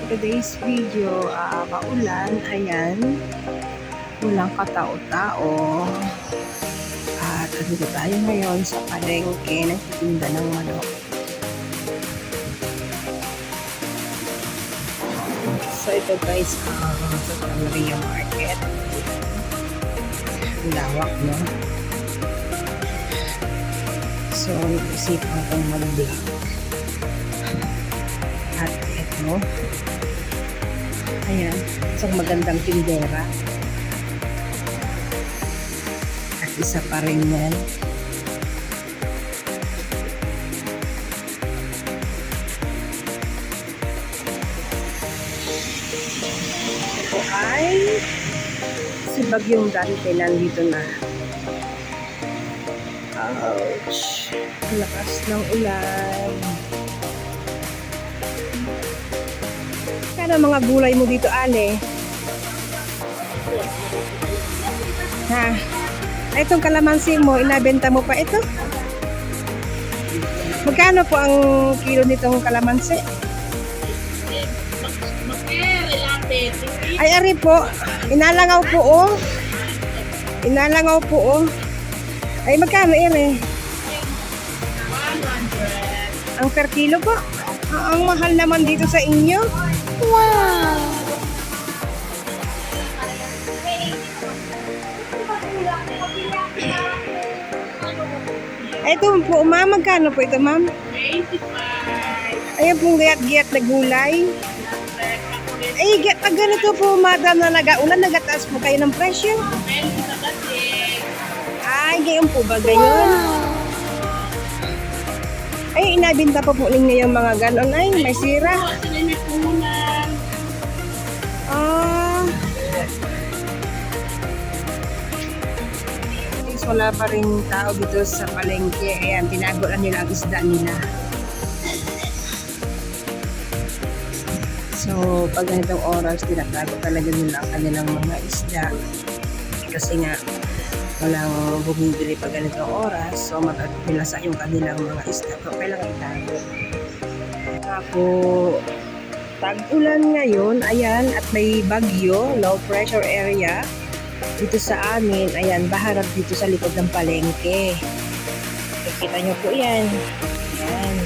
today's video, maulan, ayan, walang katao-tao. At dito tayo ngayon sa palengke, nagtitinda ng manok. So ito guys, Santa Maria Market. Ang lawak, no? So, isipan kong mag-vlog. At ito, ayan, isang magandang tindera. At isa pa rin yan. Ito ay si Bagyong Dante, nandito na. Ouch! Lakas ng ulan. Kano mga gulay mo dito, Ale? Ha? Itong kalamansi mo, inabenta mo pa ito? Magkano po ang kilo nitong kalamansi? Ay, ari po. Inalangaw po, oh. Inalangaw po, oh. Ay, magkano, ere? 100. Ang per kilo po? Ang mahal naman dito sa inyo. Wow! Ito po, ma'am. Magkano po ito, ma'am? 25. Ayan pong giyat-giyat na gulay. Ay, pag ganito po, madam, na nagaulan, nagataas po kayo ng presyo. Ay, gayon po ba gayon? Ay, inabinta pa po ninyo yung mga ganon. Ay, may sira. Wala pa rin tao dito sa palengke. Ayan, tinago na nila ang isda nila. So, pag ganitong oras, tinatago talaga nila ang kanilang mga isda. Kasi nga, walang bumibili pag ganitong oras. So, matatapilasa yung kanilang mga isda. So, kailangan itago. Ako, tag-ulan ngayon, ayan, at may bagyo, low pressure area. Dito sa amin, ayan, baharap dito sa likod ng palengke. Kita nyo po yan. Ayan.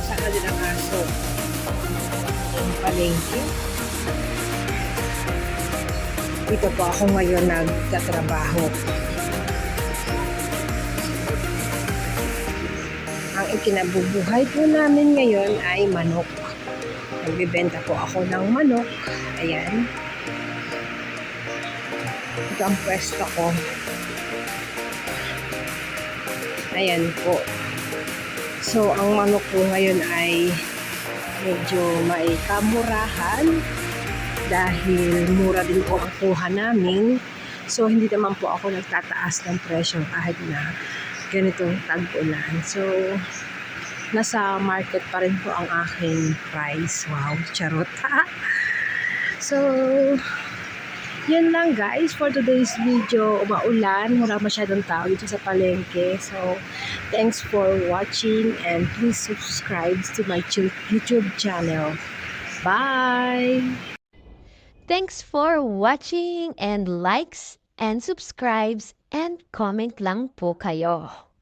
Saka din ang aso. Ang palengke. Dito po ako ngayon nagtatrabaho. Ang ikinabubuhay po namin ngayon ay manok. Nagbibenta po ako ng manok. Ayan. Ito ang pwesto ko. Ayan po. So, ang manok po ngayon ay medyo may kamurahan dahil mura din po ang kuha namin. So, hindi naman po ako nagtataas ng presyo kahit na ganitong tag-ulan. So, nasa market pa rin po ang aking price. Wow, charot ha. So, yun lang guys for today's video. Umaulan, wala masyadong tao dito sa palengke. So, thanks for watching and please subscribe to my YouTube channel. Bye! Thanks for watching and likes and subscribes and comment lang po kayo.